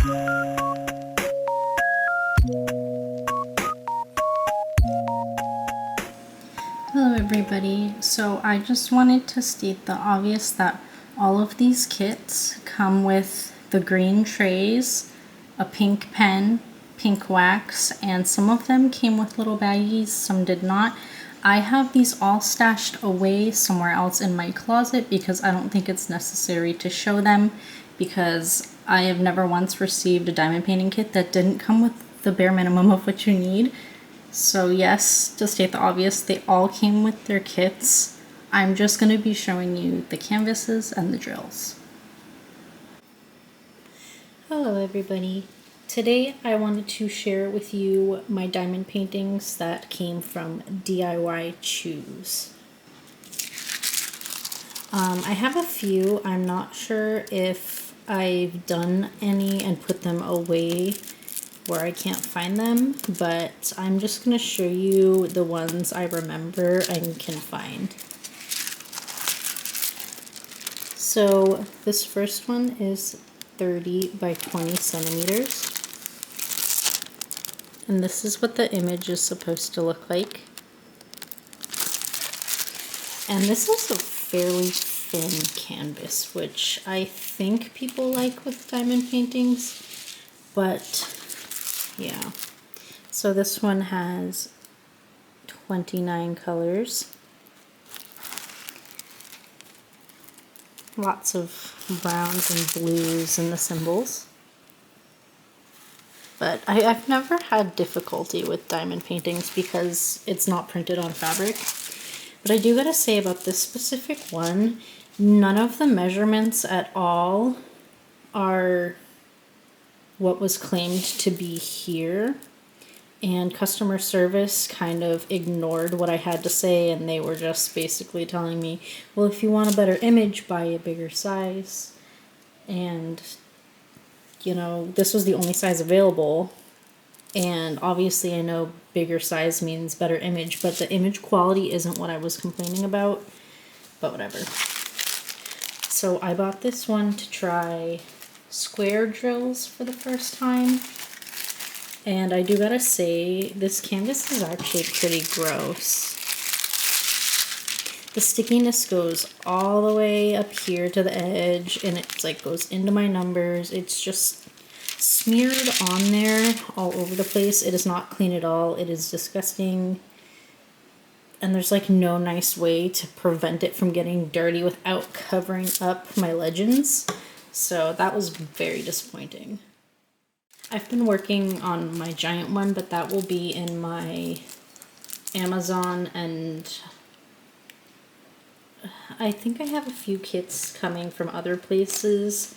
Hello everybody, so I just wanted to state the obvious that all of these kits come with the green trays, a pink pen, pink wax, and some of them came with little baggies, some did not. I have these all stashed away somewhere else in my closet because I don't think it's necessary to show them, because I have never once received a diamond painting kit that didn't come with the bare minimum of what you need. So yes, to state the obvious, they all came with their kits. I'm just going to be showing you the canvases and the drills. Hello everybody. Today I wanted to share with you my diamond paintings that came from DIY Choose. I have a few. I'm not sure if I've done any and put them away where I can't find them, but I'm just going to show you the ones I remember and can find. So this first one is 30 by 20 centimeters. And this is what the image is supposed to look like. And this is a fairly thin canvas, which I think people like with diamond paintings, but yeah. So this one has 29 colors. Lots of browns and blues in the symbols. But I've never had difficulty with diamond paintings because it's not printed on fabric. But I do gotta say about this specific one, none of the measurements at all are what was claimed to be here, and customer service kind of ignored what I had to say, and they were just basically telling me, well, if you want a better image, buy a bigger size. And you know, this was the only size available, and obviously I know bigger size means better image, but the image quality isn't what I was complaining about, but whatever. So I bought this one to try square drills for the first time, and I do gotta say this canvas is actually pretty gross. The stickiness goes all the way up here to the edge, and it's like goes into my numbers. It's just smeared on there all over the place. It is not clean at all. It is disgusting, and there's like no nice way to prevent it from getting dirty without covering up my legends. So that was very disappointing. I've been working on my giant one, but that will be in my Amazon, and I think I have a few kits coming from other places,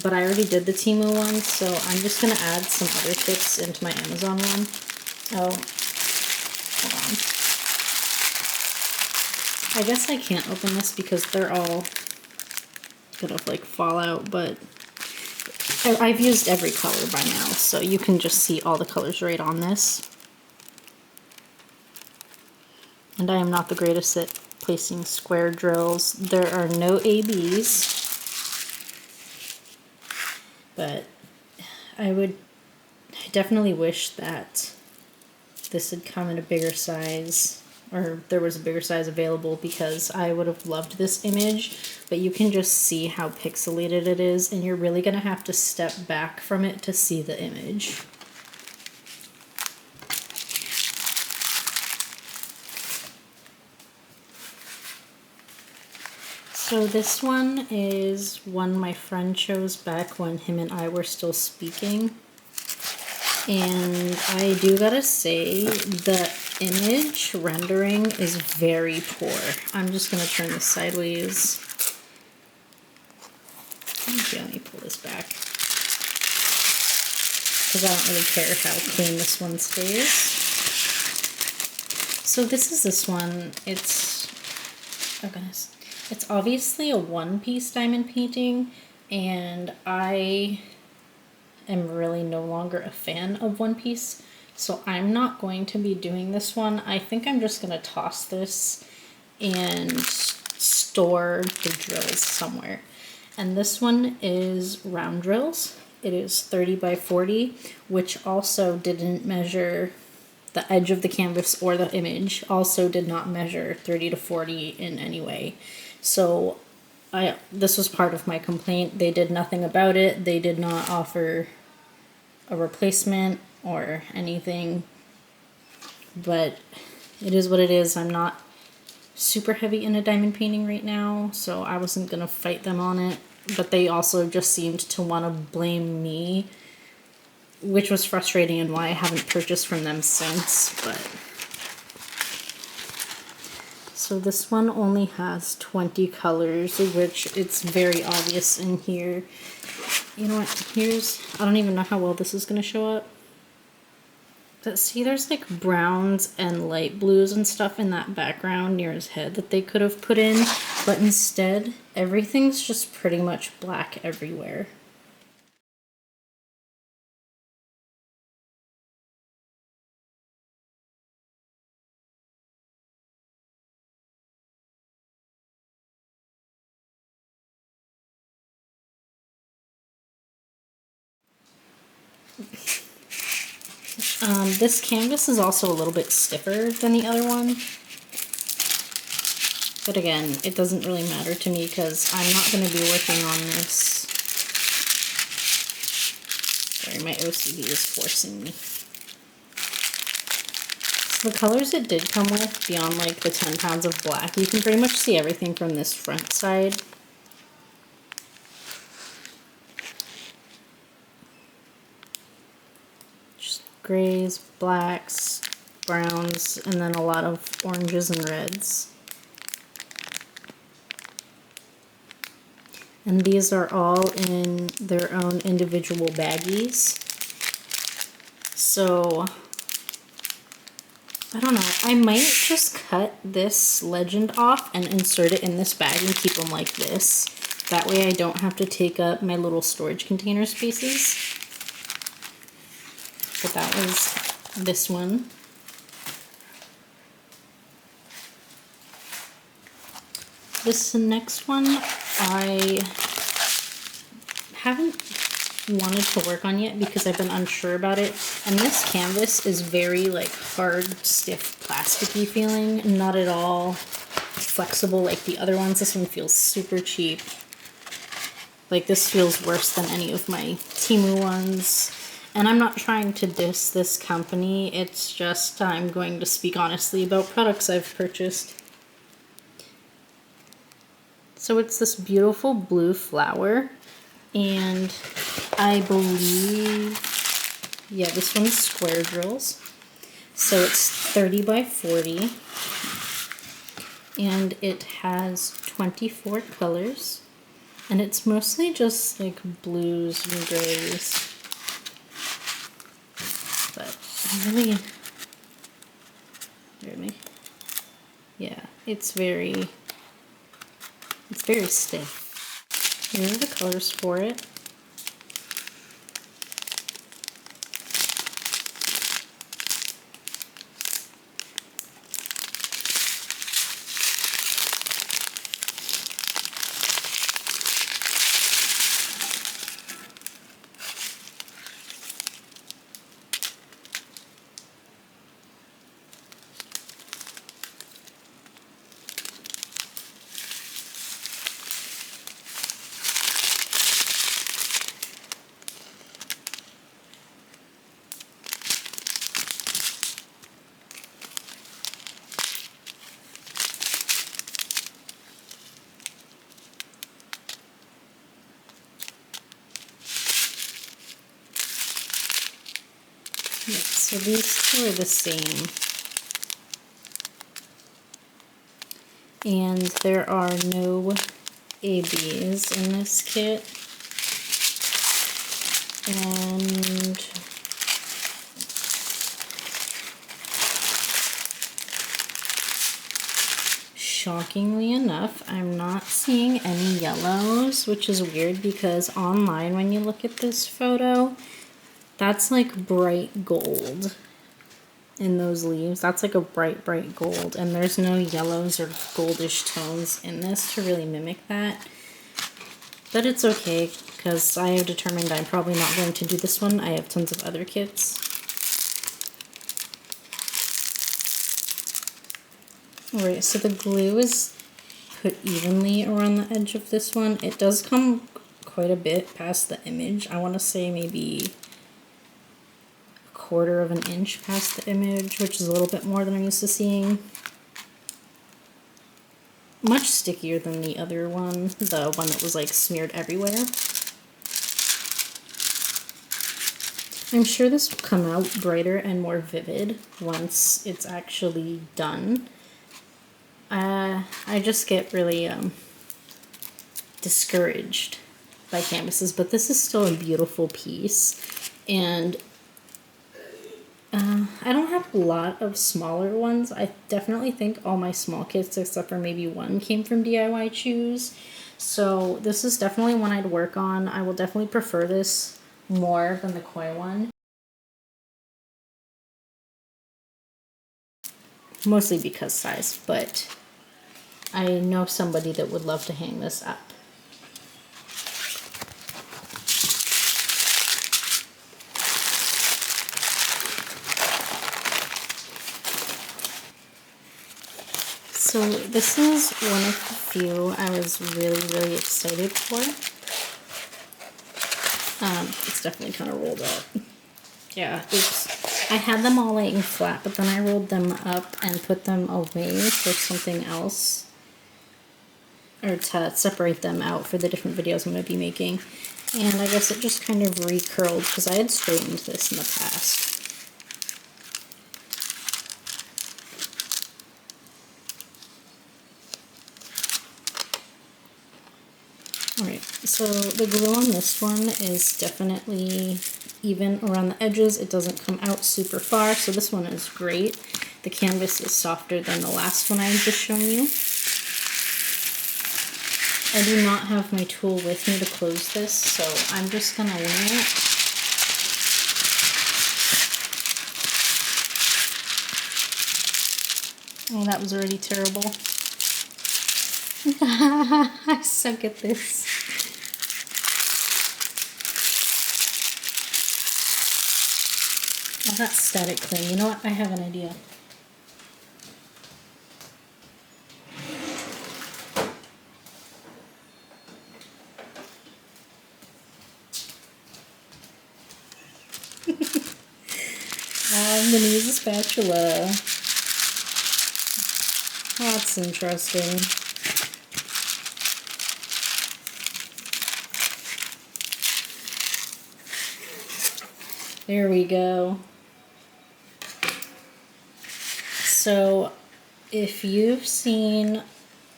but I already did the Temu one, so I'm just going to add some other kits into my Amazon one. Oh, hold on. I guess I can't open this because they're all gonna like fall out, but I've used every color by now, so you can just see all the colors right on this. And I am not the greatest at placing square drills. There are no ABs, but I definitely wish that this had come in a bigger size, or there was a bigger size available, because I would have loved this image, but you can just see how pixelated it is, and you're really gonna have to step back from it to see the image. So this one is one my friend chose back when him and I were still speaking. And I do gotta say, the image rendering is very poor. I'm just gonna turn this sideways. Okay, let me pull this back, because I don't really care how clean this one stays. So this one. It's, oh goodness. It's obviously a one-piece diamond painting, and I am really no longer a fan of one piece, so I'm not going to be doing this one. I think I'm just going to toss this and store the drills somewhere. And this one is round drills. it is 30 by 40, which also didn't measure the edge of the canvas, or the image also did not measure 30 to 40 in any way. So this was part of my complaint. They did nothing about it. They did not offer a replacement or anything, but it is what it is. I'm not super heavy into diamond painting right now, so I wasn't gonna fight them on it, but they also just seemed to want to blame me, which was frustrating and why I haven't purchased from them since. But so this one only has 20 colors, which it's very obvious in here. You know what, I don't even know how well this is going to show up. But see, there's like browns and light blues and stuff in that background near his head that they could have put in, but instead, everything's just pretty much black everywhere. This canvas is also a little bit stiffer than the other one. But again, it doesn't really matter to me because I'm not going to be working on this. Sorry, my OCD is forcing me. So the colors it did come with, beyond like the 10 pounds of black, you can pretty much see everything from this front side. Grays, blacks, browns, and then a lot of oranges and reds. And these are all in their own individual baggies. So, I don't know, I might just cut this legend off and insert it in this bag and keep them like this. That way I don't have to take up my little storage container spaces. But that was this one. This next one I haven't wanted to work on yet because I've been unsure about it. And this canvas is very like hard, stiff, plasticky feeling. Not at all flexible like the other ones. This one feels super cheap. Like this feels worse than any of my Temu ones. And I'm not trying to diss this company, it's just I'm going to speak honestly about products I've purchased. So it's this beautiful blue flower, and I believe, yeah, this one's square drills. So it's 30 by 40, and it has 24 colors, and it's mostly just like blues and grays. But really, yeah, it's very stiff. Here are the colors for it. So these two are the same. And there are no ABs in this kit. And shockingly enough, I'm not seeing any yellows, which is weird because online when you look at this photo, that's like bright gold in those leaves. That's like a bright, bright gold, and there's no yellows or goldish tones in this to really mimic that. But it's okay, because I have determined I'm probably not going to do this one. I have tons of other kits. Alright, so the glue is put evenly around the edge of this one. It does come quite a bit past the image. I want to say maybe a 1/4 of an inch past the image, which is a little bit more than I'm used to seeing. Much stickier than the other one, the one that was like smeared everywhere. I'm sure this will come out brighter and more vivid once it's actually done. I just get really discouraged by canvases, but this is still a beautiful piece, and I don't have a lot of smaller ones. I definitely think all my small kits, except for maybe one, came from DIY Choose, so this is definitely one I'd work on. I will definitely prefer this more than the koi one, mostly because size, but I know somebody that would love to hang this up. So this is one of the few I was really excited for. It's definitely kind of rolled up. Yeah, oops. I had them all laying flat, but then I rolled them up and put them away for something else, or to separate them out for the different videos I'm going to be making. And I guess it just kind of recurled because I had straightened this in the past. Alright, so the glue on this one is definitely even around the edges. It doesn't come out super far, so this one is great. The canvas is softer than the last one I had just shown you. I do not have my tool with me to close this, so I'm just going to wing it. Oh, that was already terrible. I suck at this. Oh, that's static thing. You know what? I have an idea. I'm going to use a spatula. Oh, that's interesting. There we go. So, if you've seen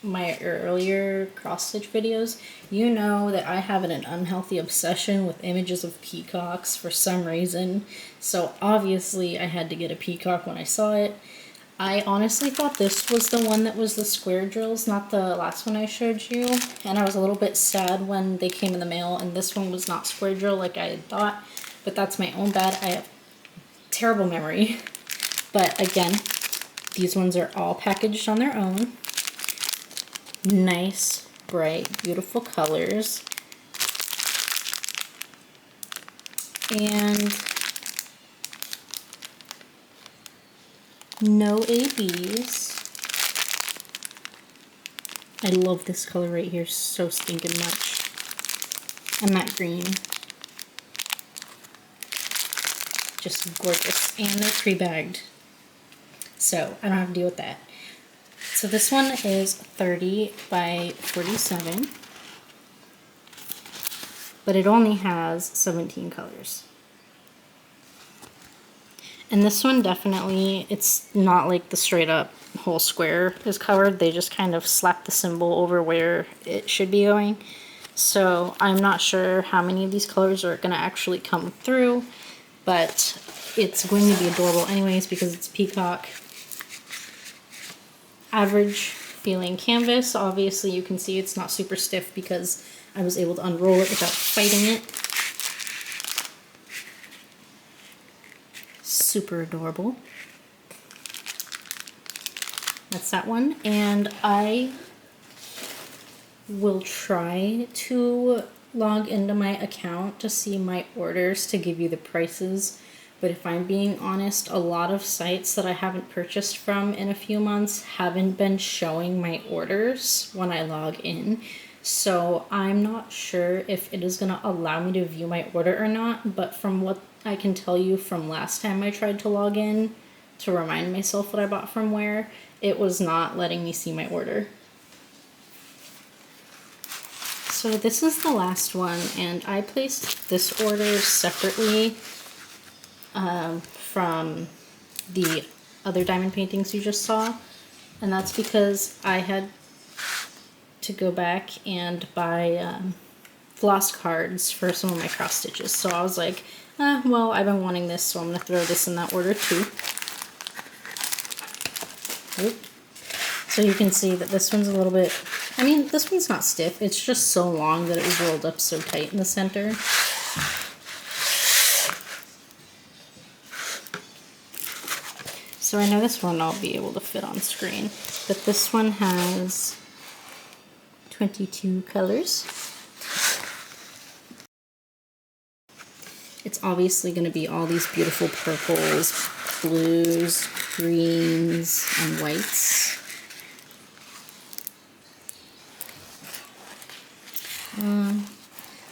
my earlier cross-stitch videos, you know that I have an unhealthy obsession with images of peacocks for some reason. So obviously I had to get a peacock when I saw it. I honestly thought this was the one that was the square drills, not the last one I showed you. And I was a little bit sad when they came in the mail and this one was not square drill like I had thought. But that's my own bad. I have terrible memory. But again, these ones are all packaged on their own. Nice, bright, beautiful colors. And no ABs. I love this color right here so stinking much. And that green. Just gorgeous. And they're pre-bagged. So I don't have to deal with that. So this one is 30 by 47. But it only has 17 colors. And this one definitely, it's not like the straight up whole square is covered. They just kind of slap the symbol over where it should be going. So I'm not sure how many of these colors are going to actually come through, but it's going to be adorable anyways because it's peacock. Average feeling canvas. Obviously you can see it's not super stiff because I was able to unroll it without fighting it. Super adorable. That's that one. And I will try to log into my account to see my orders to give you the prices. But if I'm being honest, a lot of sites that I haven't purchased from in a few months haven't been showing my orders when I log in. So I'm not sure if it is going to allow me to view my order or not. But from what I can tell you from last time I tried to log in to remind myself what I bought from where, it was not letting me see my order. So this is the last one, and I placed this order separately from the other diamond paintings you just saw, and that's because I had to go back and buy floss cards for some of my cross stitches. So I was like, well, I've been wanting this, so I'm going to throw this in that order too. Oop. So you can see that this one's a little bit, I mean, this one's not stiff, it's just so long that it was rolled up so tight in the center. So I know this one I'll be able to fit on screen, but this one has 22 colors. It's obviously going to be all these beautiful purples, blues, greens, and whites.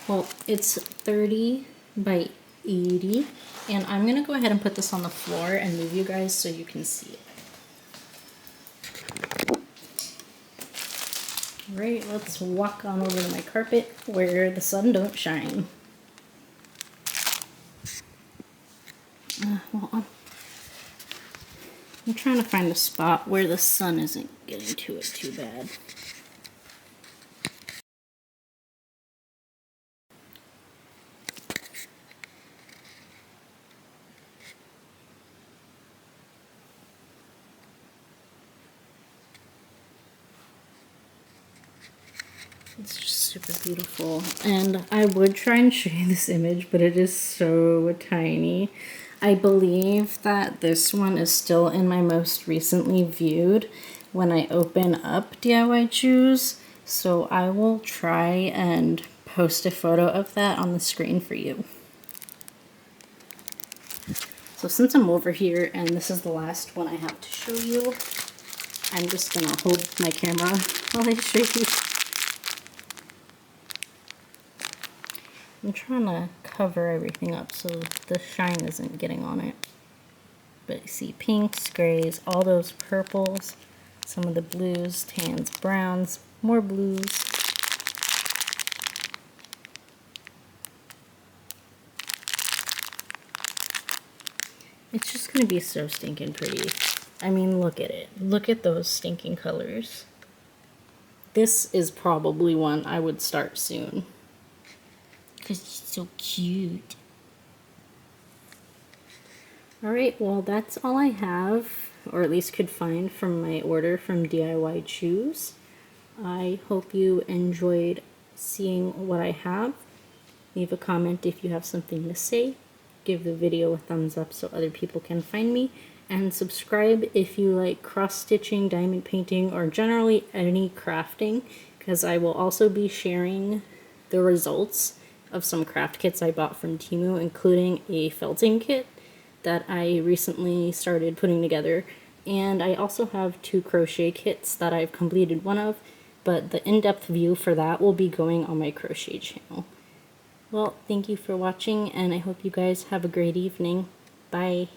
Well, it's 30 by 80, and I'm going to go ahead and put this on the floor and move you guys so you can see it. Alright, let's walk on over to my carpet where the sun don't shine. Well, I'm trying to find a spot where the sun isn't getting to it too bad. It's just super beautiful, and I would try and show you this image, but it is so tiny. I believe that this one is still in my most recently viewed when I open up DIY Choose, so I will try and post a photo of that on the screen for you. So since I'm over here and this is the last one I have to show you, I'm just gonna hold my camera while I show you. I'm trying to cover everything up so the shine isn't getting on it. But you see pinks, grays, all those purples, some of the blues, tans, browns, more blues. It's just going to be so stinking pretty. I mean, look at it. Look at those stinking colors. This is probably one I would start soon. Because it's so cute. Alright, well that's all I have, or at least could find from my order from DIY Choose. I hope you enjoyed seeing what I have. Leave a comment if you have something to say. Give the video a thumbs up so other people can find me. And subscribe if you like cross-stitching, diamond painting, or generally any crafting, because I will also be sharing the results of some craft kits I bought from Temu, including a felting kit that I recently started putting together, and I also have 2 crochet kits that I've completed one of, but the in-depth view for that will be going on my crochet channel. Well, thank you for watching, and I hope you guys have a great evening. Bye.